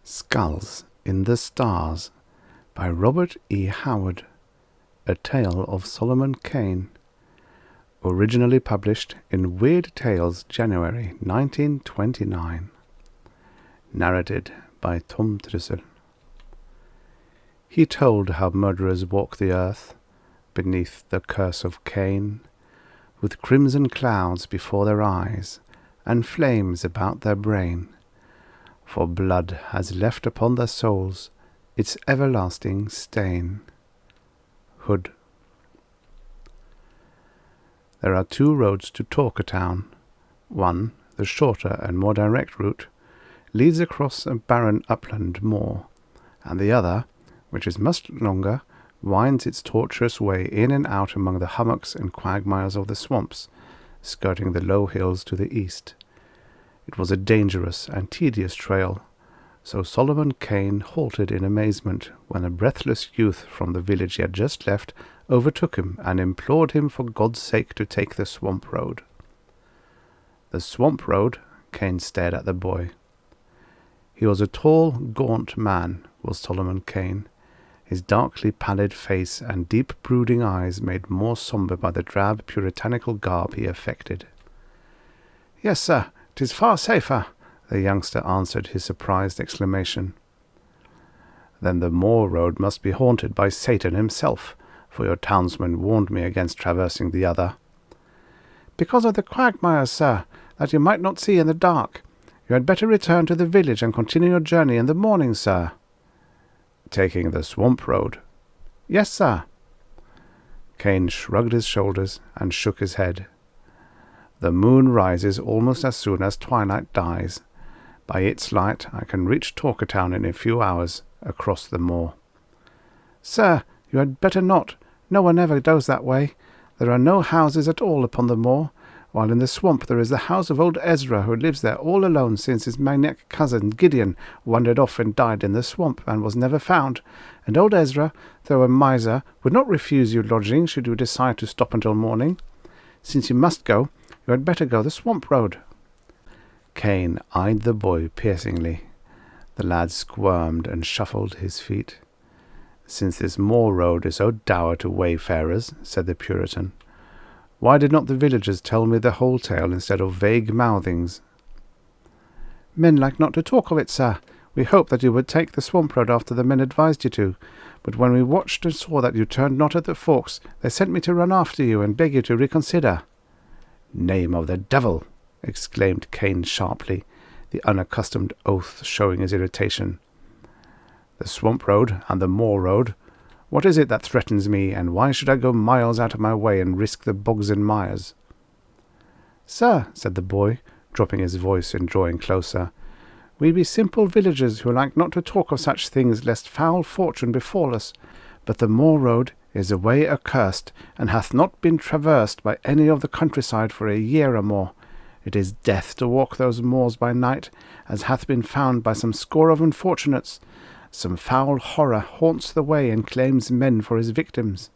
Skulls in the Stars by Robert E. Howard, a tale of Solomon Kane, originally published in Weird Tales, January 1929. Narrated by Trussel. He told how murderers walk the earth, beneath the curse of Cain, with crimson clouds before their eyes, and flames about their brain. For blood has left upon their souls its everlasting stain. Hood. There are two roads to Talkertown. One, the shorter and more direct route, leads across a barren upland moor, and the other, which is much longer, winds its tortuous way in and out among the hummocks and quagmires of the swamps, skirting the low hills to the east. It was a dangerous and tedious trail, so Solomon Kane halted in amazement when a breathless youth from the village he had just left overtook him and implored him for God's sake to take the swamp road. The swamp road? Kane stared at the boy. He was a tall, gaunt man, was Solomon Kane, his darkly pallid face and deep brooding eyes made more sombre by the drab puritanical garb he affected. "Yes, sir, 'tis far safer," the youngster answered his surprised exclamation. "Then the moor road must be haunted by Satan himself, for your townsman warned me against traversing the other." "Because of the quagmires, sir, that you might not see in the dark. You had better return to the village and continue your journey in the morning, sir." "Taking the swamp road?" "Yes, sir." Kane shrugged his shoulders and shook his head. "The moon rises almost as soon as twilight dies. By its light I can reach Talkertown in a few hours, across the moor." "Sir, you had better not. No one ever goes that way. There are no houses at all upon the moor, while in the swamp there is the house of old Ezra, who lives there all alone since his maniac cousin Gideon wandered off and died in the swamp and was never found. And old Ezra, though a miser, would not refuse you lodging should you decide to stop until morning. Since you must go, you had better go the swamp road." Kane eyed the boy piercingly. The lad squirmed and shuffled his feet. "Since this moor road is so dour to wayfarers," said the Puritan, "why did not the villagers tell me the whole tale instead of vague mouthings?" "Men like not to talk of it, sir. We hoped that you would take the swamp road after the men advised you to, but when we watched and saw that you turned not at the forks, they sent me to run after you and beg you to reconsider." "Name of the devil!" exclaimed Kane sharply, the unaccustomed oath showing his irritation. "The swamp road and the moor road. What is it that threatens me, and why should I go miles out of my way and risk the bogs and mires?" "Sir," said the boy, dropping his voice and drawing closer, "we be simple villagers who like not to talk of such things lest foul fortune befall us. But the moor road is a way accursed, and hath not been traversed by any of the countryside for a year or more. It is death to walk those moors by night, as hath been found by some score of unfortunates. Some foul horror haunts the way and claims men for his victims."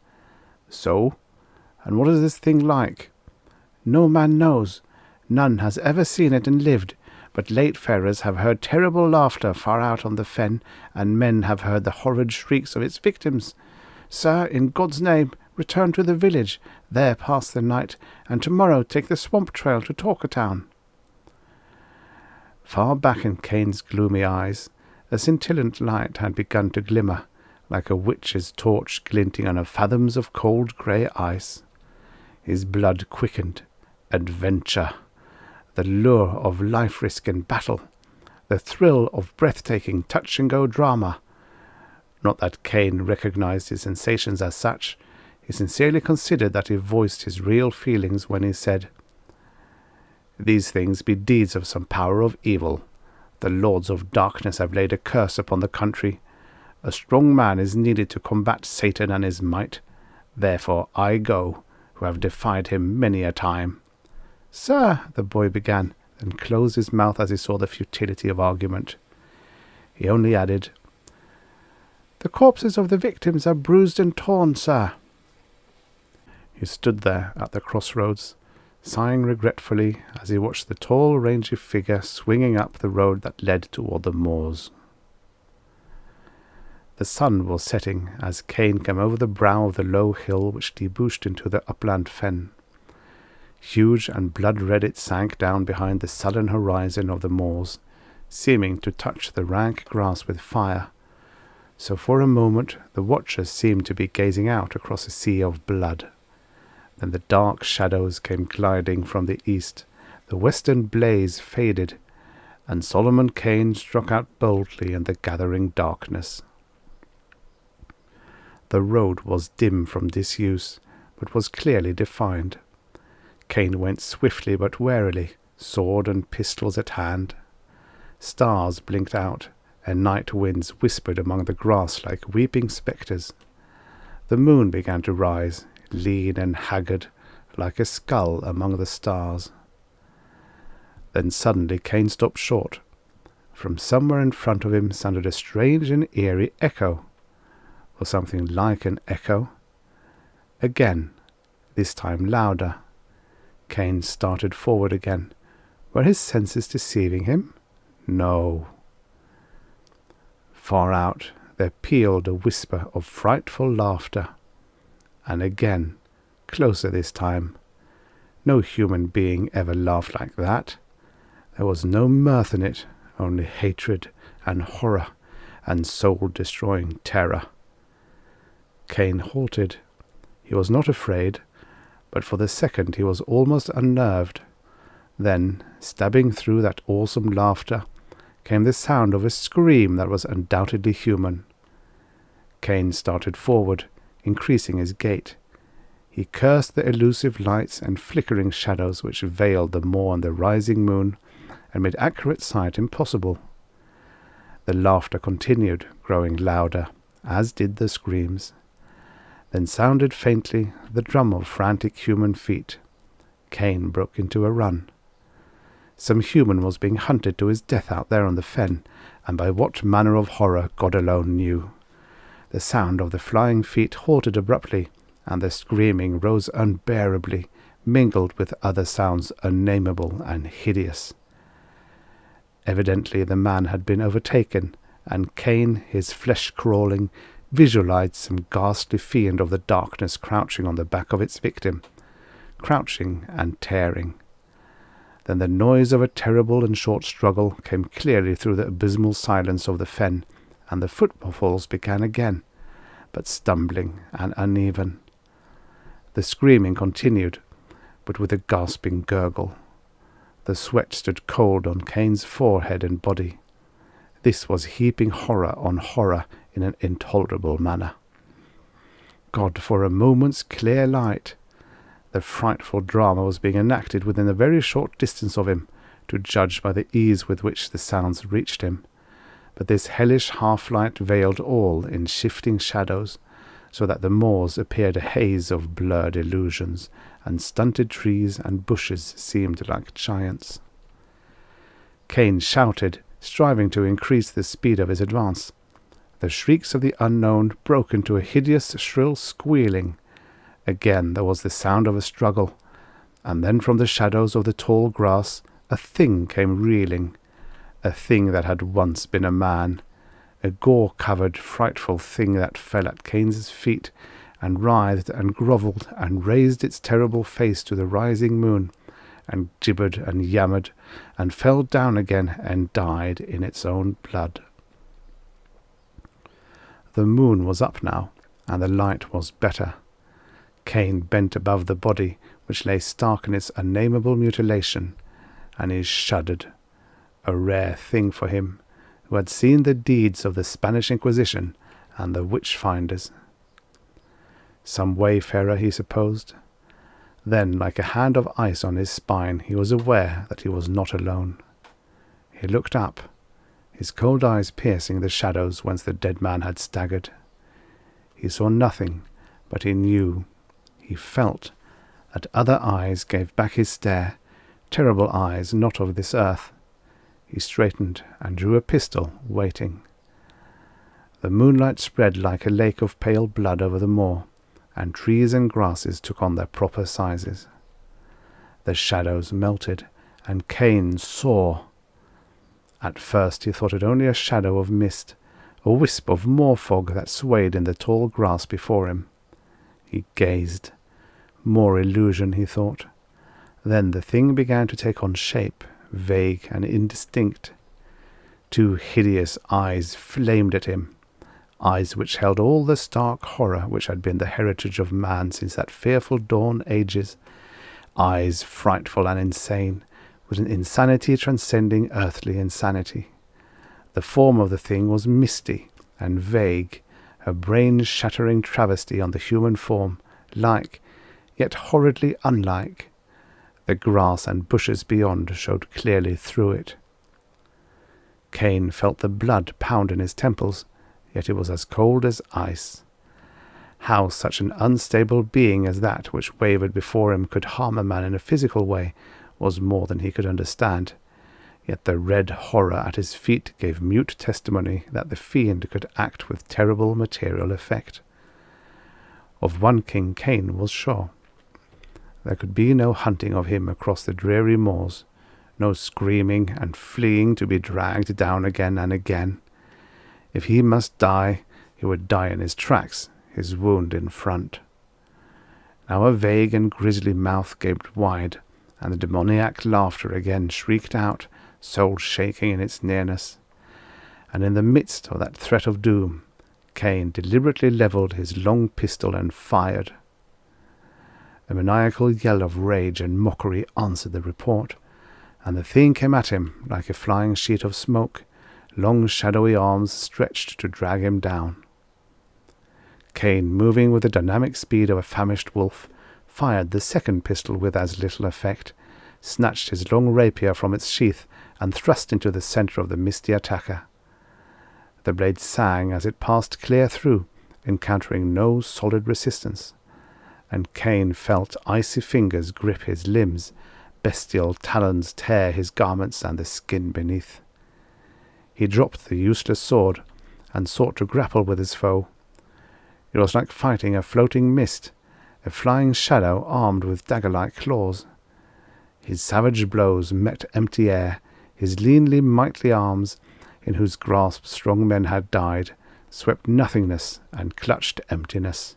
"So? And what is this thing like?" "No man knows. None has ever seen it and lived, but late farers have heard terrible laughter far out on the fen, and men have heard the horrid shrieks of its victims. Sir, in God's name, return to the village, there pass the night, and tomorrow take the swamp trail to Talkertown." Far back in Kane's gloomy eyes, a scintillant light had begun to glimmer, like a witch's torch glinting on fathoms of cold grey ice. His blood quickened. Adventure! The lure of life-risk and battle! The thrill of breathtaking touch-and-go drama! Not that Kane recognized his sensations as such. He sincerely considered that he voiced his real feelings when he said, "These things be deeds of some power of evil. The lords of darkness have laid a curse upon the country. A strong man is needed to combat Satan and his might. Therefore I go, who have defied him many a time." "Sir," the boy began, then closed his mouth as he saw the futility of argument. He only added, "The corpses of the victims are bruised and torn, sir." He stood there at the crossroads, sighing regretfully as he watched the tall, rangy figure swinging up the road that led toward the moors. The sun was setting as Kane came over the brow of the low hill which debouched into the upland fen. Huge and blood-red it sank down behind the sullen horizon of the moors, seeming to touch the rank grass with fire. So for a moment the watchers seemed to be gazing out across a sea of blood. Then the dark shadows came gliding from the east, the western blaze faded, and Solomon Kane struck out boldly in the gathering darkness. The road was dim from disuse, but was clearly defined. Kane went swiftly but warily, sword and pistols at hand. Stars blinked out, and night winds whispered among the grass like weeping spectres. The moon began to rise, lean and haggard, like a skull among the stars. Then suddenly Kane stopped short. From somewhere in front of him sounded a strange and eerie echo, or something like an echo. Again, this time louder. Kane started forward again. Were his senses deceiving him? No. Far out there pealed a whisper of frightful laughter. And again, closer this time. No human being ever laughed like that. There was no mirth in it, only hatred and horror and soul-destroying terror. Kane halted. He was not afraid, but for the second he was almost unnerved. Then, stabbing through that awesome laughter, came the sound of a scream that was undoubtedly human. Kane started forward, increasing his gait. He cursed the elusive lights and flickering shadows which veiled the moor and the rising moon, and made accurate sight impossible. The laughter continued, growing louder, as did the screams. Then sounded faintly the drum of frantic human feet. Kane broke into a run. Some human was being hunted to his death out there on the fen, and by what manner of horror God alone knew. The sound of the flying feet halted abruptly, and the screaming rose unbearably, mingled with other sounds unnameable and hideous. Evidently the man had been overtaken, and Kane, his flesh crawling, visualized some ghastly fiend of the darkness crouching on the back of its victim, crouching and tearing. Then the noise of a terrible and short struggle came clearly through the abysmal silence of the fen, and the footfalls began again, but stumbling and uneven. The screaming continued, but with a gasping gurgle. The sweat stood cold on Kane's forehead and body. This was heaping horror on horror in an intolerable manner. God, for a moment's clear light! The frightful drama was being enacted within a very short distance of him, to judge by the ease with which the sounds reached him. But this hellish half-light veiled all in shifting shadows, so that the moors appeared a haze of blurred illusions, and stunted trees and bushes seemed like giants. Kane shouted, striving to increase the speed of his advance. The shrieks of the unknown broke into a hideous, shrill squealing. Again there was the sound of a struggle, and then from the shadows of the tall grass a thing came reeling, a thing that had once been a man, a gore-covered, frightful thing that fell at Kane's feet, and writhed and grovelled and raised its terrible face to the rising moon, and gibbered and yammered, and fell down again and died in its own blood. The moon was up now, and the light was better. Kane bent above the body, which lay stark in its unnameable mutilation, and he shuddered, a rare thing for him, who had seen the deeds of the Spanish Inquisition and the witch-finders. Some wayfarer, he supposed. Then, like a hand of ice on his spine, he was aware that he was not alone. He looked up, his cold eyes piercing the shadows whence the dead man had staggered. He saw nothing, but he knew, he felt, that other eyes gave back his stare, terrible eyes not of this earth. He straightened and drew a pistol, waiting. The moonlight spread like a lake of pale blood over the moor, and trees and grasses took on their proper sizes. The shadows melted, and Kane saw. At first he thought it only a shadow of mist, a wisp of moor fog that swayed in the tall grass before him. He gazed. More illusion, he thought. Then the thing began to take on shape, vague and indistinct. Two hideous eyes flamed at him, eyes which held all the stark horror which had been the heritage of man since that fearful dawn ages, eyes frightful and insane, with an insanity transcending earthly insanity. The form of the thing was misty and vague, a brain-shattering travesty on the human form, like, yet horridly unlike. The grass and bushes beyond showed clearly through it. Kane felt the blood pound in his temples, yet it was as cold as ice. How such an unstable being as that which wavered before him could harm a man in a physical way was more than he could understand. Yet the red horror at his feet gave mute testimony that the fiend could act with terrible material effect. Of one King Kane was sure. There could be no hunting of him across the dreary moors, no screaming and fleeing to be dragged down again and again. If he must die, he would die in his tracks, his wound in front. Now a vague and grisly mouth gaped wide, and the demoniac laughter again shrieked out, soul-shaking in its nearness. And in the midst of that threat of doom, Kane deliberately levelled his long pistol and fired. A maniacal yell of rage and mockery answered the report, and the thing came at him like a flying sheet of smoke, long shadowy arms stretched to drag him down. Kane, moving with the dynamic speed of a famished wolf, fired the second pistol with as little effect, snatched his long rapier from its sheath, and thrust into the centre of the misty attacker. The blade sang as it passed clear through, encountering no solid resistance, and Kane felt icy fingers grip his limbs, bestial talons tear his garments and the skin beneath. He dropped the useless sword, and sought to grapple with his foe. It was like fighting a floating mist, a flying shadow armed with dagger-like claws. His savage blows met empty air, his leanly mighty arms, in whose grasp strong men had died, swept nothingness and clutched emptiness.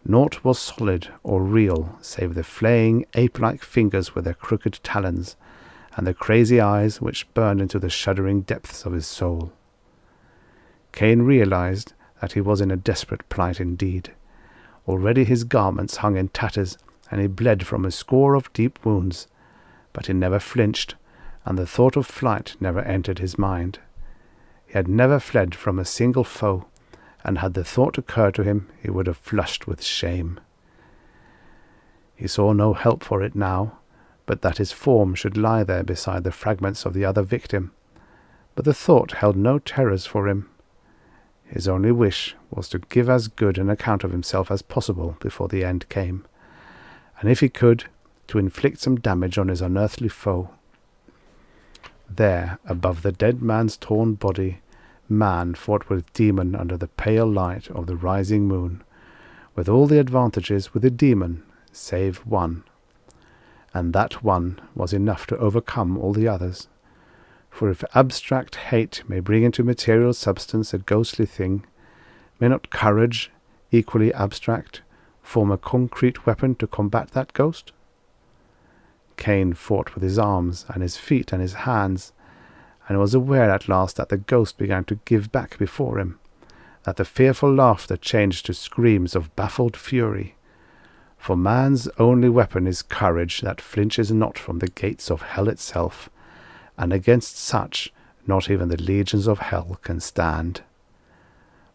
Naught was solid or real save the flaying, ape-like fingers with their crooked talons, and the crazy eyes which burned into the shuddering depths of his soul. Kane realized that he was in a desperate plight indeed. Already his garments hung in tatters, and he bled from a score of deep wounds, but he never flinched, and the thought of flight never entered his mind. He had never fled from a single foe, and had the thought occurred to him, he would have flushed with shame. He saw no help for it now, but that his form should lie there beside the fragments of the other victim. But the thought held no terrors for him. His only wish was to give as good an account of himself as possible before the end came, and if he could, to inflict some damage on his unearthly foe. There, above the dead man's torn body, man fought with demon under the pale light of the rising moon, with all the advantages with the demon, save one. And that one was enough to overcome all the others. For if abstract hate may bring into material substance a ghostly thing, may not courage, equally abstract, form a concrete weapon to combat that ghost? Kane fought with his arms and his feet and his hands, and was aware at last that the ghost began to give back before him, that the fearful laughter changed to screams of baffled fury. For man's only weapon is courage that flinches not from the gates of hell itself, and against such not even the legions of hell can stand.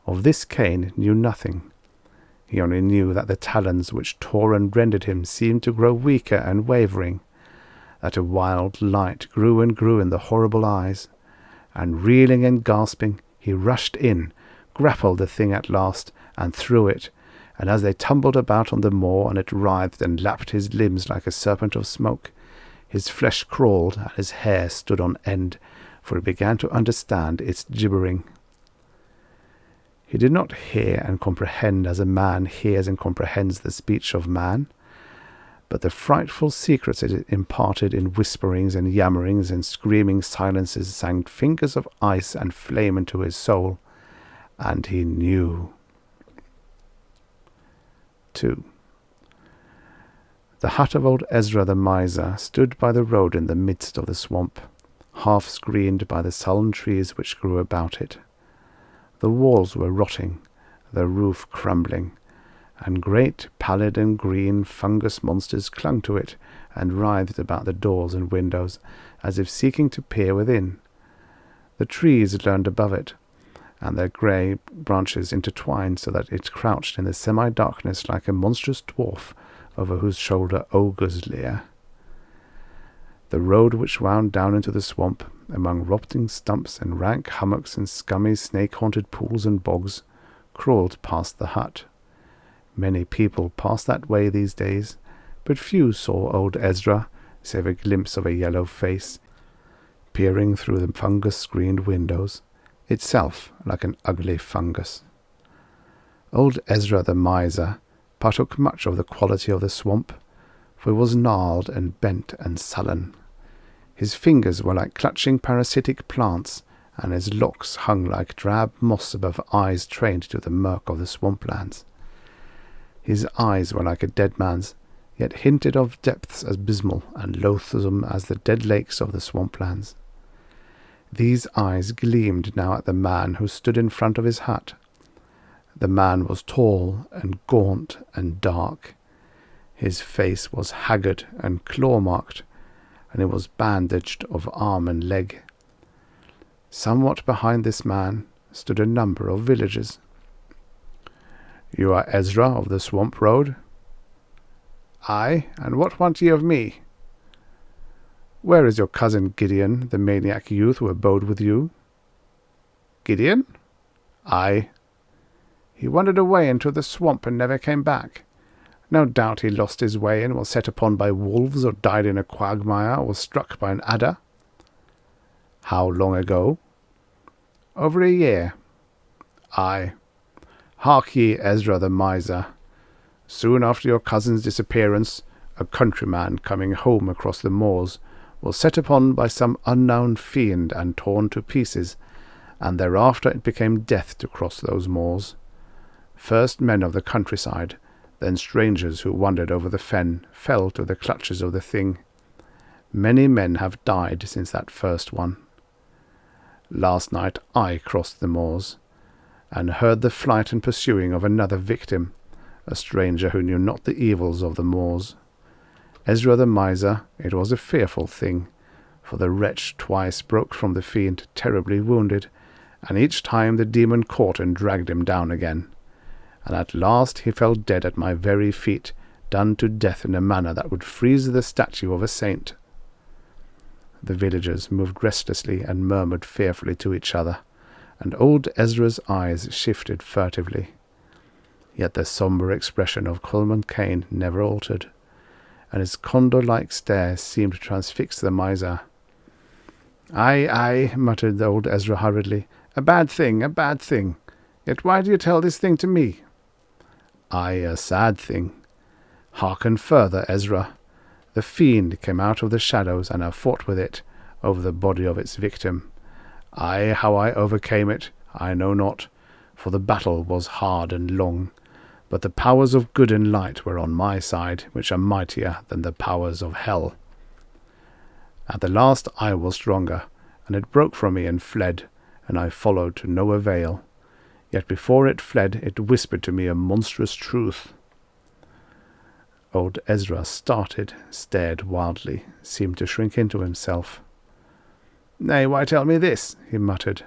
Of this Kane knew nothing. He only knew that the talons which tore and rended him seemed to grow weaker and wavering, that a wild light grew and grew in the horrible eyes, and reeling and gasping he rushed in, grappled the thing at last, and threw it, and as they tumbled about on the moor and it writhed and lapped his limbs like a serpent of smoke, his flesh crawled and his hair stood on end, for he began to understand its gibbering. He did not hear and comprehend as a man hears and comprehends the speech of man, but the frightful secrets it imparted in whisperings and yammerings and screaming silences sank fingers of ice and flame into his soul, and he knew. 2. The hut of old Ezra the miser stood by the road in the midst of the swamp, half screened by the sullen trees which grew about it. The walls were rotting, the roof crumbling, and great pallid and green fungus monsters clung to it and writhed about the doors and windows, as if seeking to peer within. The trees leaned above it, and their grey branches intertwined so that it crouched in the semi-darkness like a monstrous dwarf over whose shoulder ogres leer. The road which wound down into the swamp, among rotting stumps and rank hummocks and scummy snake-haunted pools and bogs, crawled past the hut. Many people passed that way these days, but few saw old Ezra, save a glimpse of a yellow face, peering through the fungus-screened windows, itself like an ugly fungus. Old Ezra the miser partook much of the quality of the swamp, for he was gnarled and bent and sullen. His fingers were like clutching parasitic plants, and his locks hung like drab moss above eyes trained to the murk of the swamplands. His eyes were like a dead man's, yet hinted of depths as abysmal and loathsome as the dead lakes of the swamplands. These eyes gleamed now at the man who stood in front of his hut. The man was tall and gaunt and dark. His face was haggard and claw-marked, and it was bandaged of arm and leg. Somewhat behind this man stood a number of villagers. "You are Ezra of the swamp road?" "Aye, and what want ye of me?" "Where is your cousin Gideon, the maniac youth who abode with you?" "Gideon?" "Aye." "He wandered away into the swamp and never came back. No doubt he lost his way and was set upon by wolves, or died in a quagmire, or was struck by an adder." "How long ago?" "Over a year." "Aye. Hark ye, Ezra the miser. Soon after your cousin's disappearance, a countryman coming home across the moors was set upon by some unknown fiend and torn to pieces, and thereafter it became death to cross those moors. First men of the countryside, then strangers who wandered over the fen, fell to the clutches of the thing. Many men have died since that first one. Last night I crossed the moors, and heard the flight and pursuing of another victim, a stranger who knew not the evils of the moors. Ezra the miser, it was a fearful thing, for the wretch twice broke from the fiend terribly wounded, and each time the demon caught and dragged him down again. And at last he fell dead at my very feet, done to death in a manner that would freeze the statue of a saint." The villagers moved restlessly and murmured fearfully to each other, and old Ezra's eyes shifted furtively. Yet the sombre expression of Solomon Kane never altered, and his condor-like stare seemed to transfix the miser. "Aye, aye," muttered old Ezra hurriedly. A bad thing. Yet why do you tell this thing to me?" "Aye, a sad thing. Hearken further, Ezra. The fiend came out of the shadows, and I fought with it over the body of its victim. Aye, how I overcame it, I know not, for the battle was hard and long. But the powers of good and light were on my side, which are mightier than the powers of hell. At the last I was stronger, and it broke from me and fled, and I followed to no avail. Yet before it fled, it whispered to me a monstrous truth." Old Ezra started, stared wildly, seemed to shrink into himself. "Nay, why tell me this?" he muttered.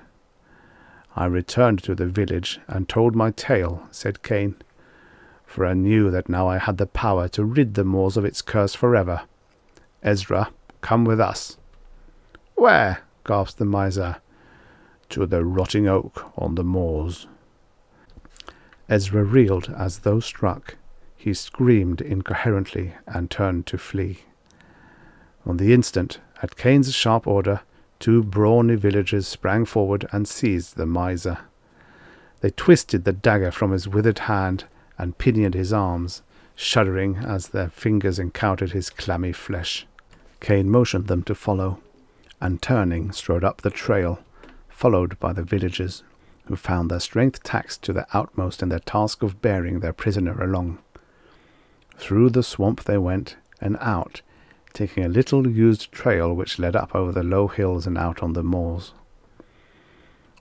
"I returned to the village and told my tale," said Kane, "for I knew that now I had the power to rid the moors of its curse forever. Ezra, come with us." "Where?" gasped the miser. "To the rotting oak on the moors." Ezra reeled as though struck. He screamed incoherently and turned to flee. On the instant, at Kane's sharp order, 2 brawny villagers sprang forward and seized the miser. They twisted the dagger from his withered hand and pinioned his arms, shuddering as their fingers encountered his clammy flesh. Kane motioned them to follow, and turning strode up the trail, followed by the villagers, who found their strength taxed to the outmost in their task of bearing their prisoner along. Through the swamp they went, and out, taking a little used trail which led up over the low hills and out on the moors.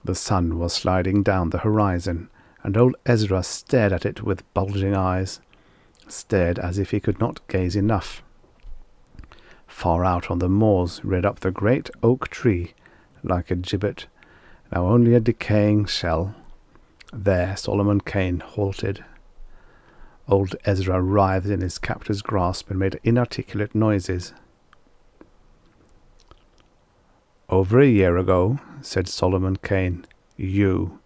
The sun was sliding down the horizon, and old Ezra stared at it with bulging eyes, stared as if he could not gaze enough. Far out on the moors reared up the great oak tree, like a gibbet, now only a decaying shell. There Solomon Kane halted. Old Ezra writhed in his captor's grasp and made inarticulate noises. "Over a year ago," said Solomon Kane, "you,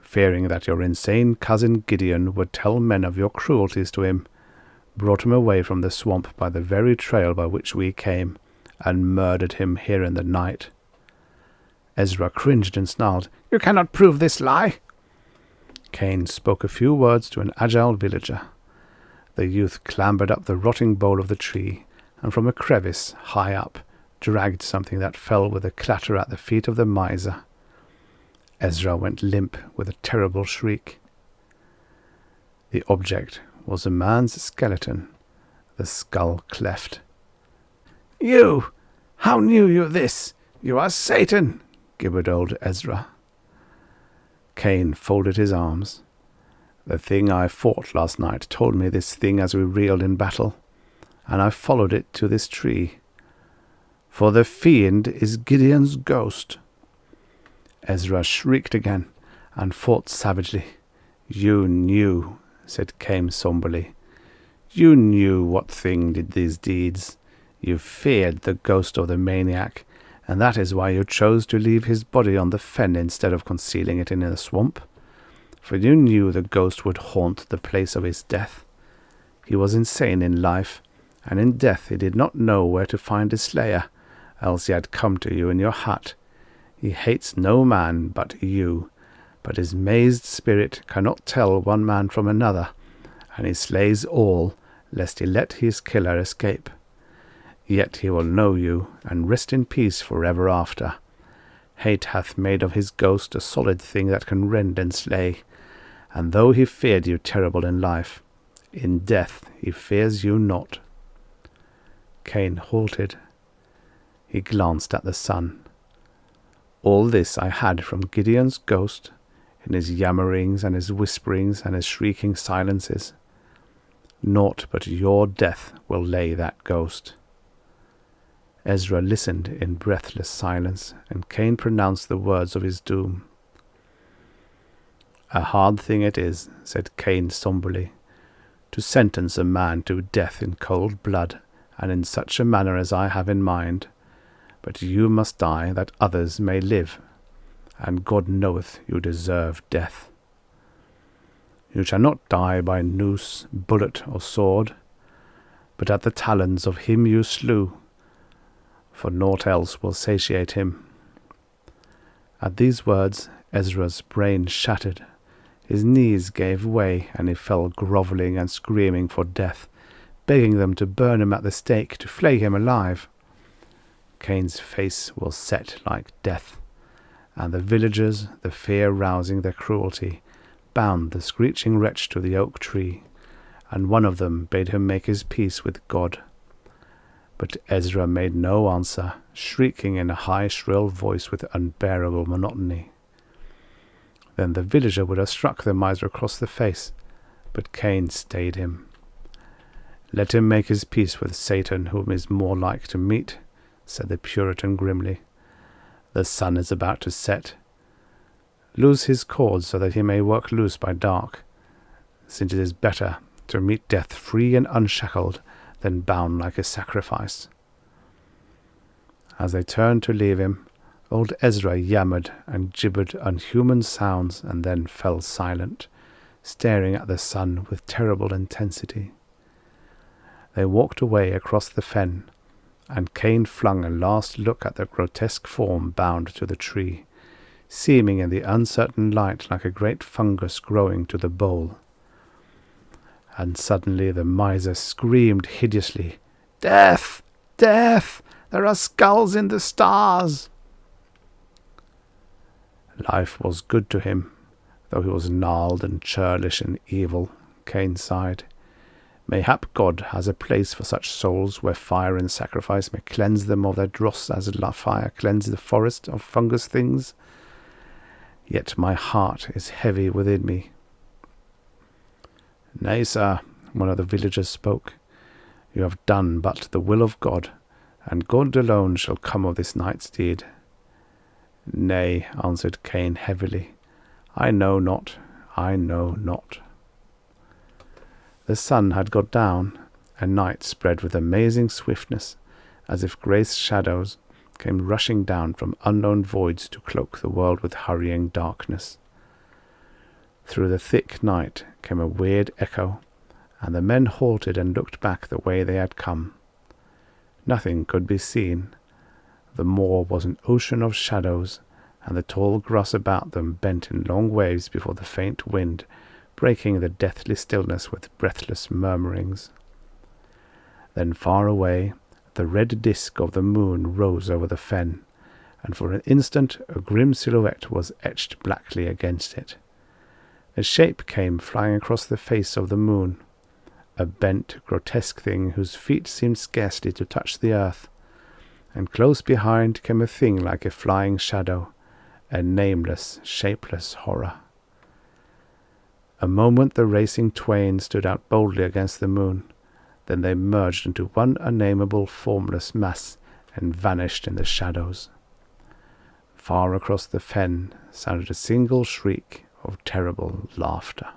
fearing that your insane cousin Gideon would tell men of your cruelties to him, brought him away from the swamp by the very trail by which we came, and murdered him here in the night." Ezra cringed and snarled, "You cannot prove this lie." Kane spoke a few words to an agile villager. The youth clambered up the rotting bole of the tree, and from a crevice high up dragged something that fell with a clatter at the feet of the miser. Ezra went limp with a terrible shriek. The object was a man's skeleton, the skull cleft. "You! How knew you this? You are Satan!" gibbered old Ezra. Kane folded his arms. "The thing I fought last night told me this thing as we reeled in battle, and I followed it to this tree. For the fiend is Gideon's ghost." Ezra shrieked again and fought savagely. "You knew," said Kane somberly. "You knew what thing did these deeds. You feared the ghost of the maniac, and that is why you chose to leave his body on the fen instead of concealing it in a swamp. For you knew the ghost would haunt the place of his death. He was insane in life, and in death he did not know where to find his slayer, else he had come to you in your hut. He hates no man but you, but his mazed spirit cannot tell one man from another, and he slays all, lest he let his killer escape. Yet he will know you, and rest in peace forever after. Hate hath made of his ghost a solid thing that can rend and slay, and though he feared you terrible in life, in death he fears you not." Kane halted. He glanced at the sun. "All this I had from Gideon's ghost, in his yammerings and his whisperings and his shrieking silences. Naught but your death will lay that ghost." Ezra listened in breathless silence, and Kane pronounced the words of his doom. "A hard thing it is," said Kane somberly, "to sentence a man to death in cold blood, and in such a manner as I have in mind. But you must die that others may live, and God knoweth you deserve death. You shall not die by noose, bullet, or sword, but at the talons of him you slew, for naught else will satiate him." At these words Ezra's brain shattered. His knees gave way, and he fell grovelling and screaming for death, begging them to burn him at the stake, to flay him alive. Kane's face was set like death, and the villagers, the fear rousing their cruelty, bound the screeching wretch to the oak tree, and one of them bade him make his peace with God. But Ezra made no answer, shrieking in a high, shrill voice with unbearable monotony. Then the villager would have struck the miser across the face, but Kane stayed him. "Let him make his peace with Satan, whom he is more like to meet," said the Puritan grimly. "The sun is about to set. Loose his cords so that he may work loose by dark, since it is better to meet death free and unshackled than bound like a sacrifice." As they turned to leave him, old Ezra yammered and gibbered unhuman sounds, and then fell silent, staring at the sun with terrible intensity. They walked away across the fen, and Kane flung a last look at the grotesque form bound to the tree, seeming in the uncertain light like a great fungus growing to the bole. And suddenly the miser screamed hideously, "Death! Death! There are skulls in the stars!" Life was good to him, though he was gnarled and churlish and evil. Kane sighed. Mayhap God has a place for such souls, where fire and sacrifice may cleanse them of their dross as fire cleanses the forest of fungus things. Yet my heart is heavy within me. Nay, sir, one of the villagers spoke. You have done but the will of God, and God alone shall come of this night's deed. Nay, answered Kane heavily, I know not, I know not. The sun had got down, and night spread with amazing swiftness, as if grey shadows came rushing down from unknown voids to cloak the world with hurrying darkness. Through the thick night came a weird echo, and the men halted and looked back the way they had come. Nothing could be seen. The moor was an ocean of shadows, and the tall grass about them bent in long waves before the faint wind, breaking the deathly stillness with breathless murmurings. Then far away, the red disk of the moon rose over the fen, and for an instant a grim silhouette was etched blackly against it. A shape came flying across the face of the moon, a bent, grotesque thing whose feet seemed scarcely to touch the earth, and close behind came a thing like a flying shadow, a nameless, shapeless horror. A moment the racing twain stood out boldly against the moon, then they merged into one unnameable, formless mass and vanished in the shadows. Far across the fen sounded a single shriek of terrible laughter.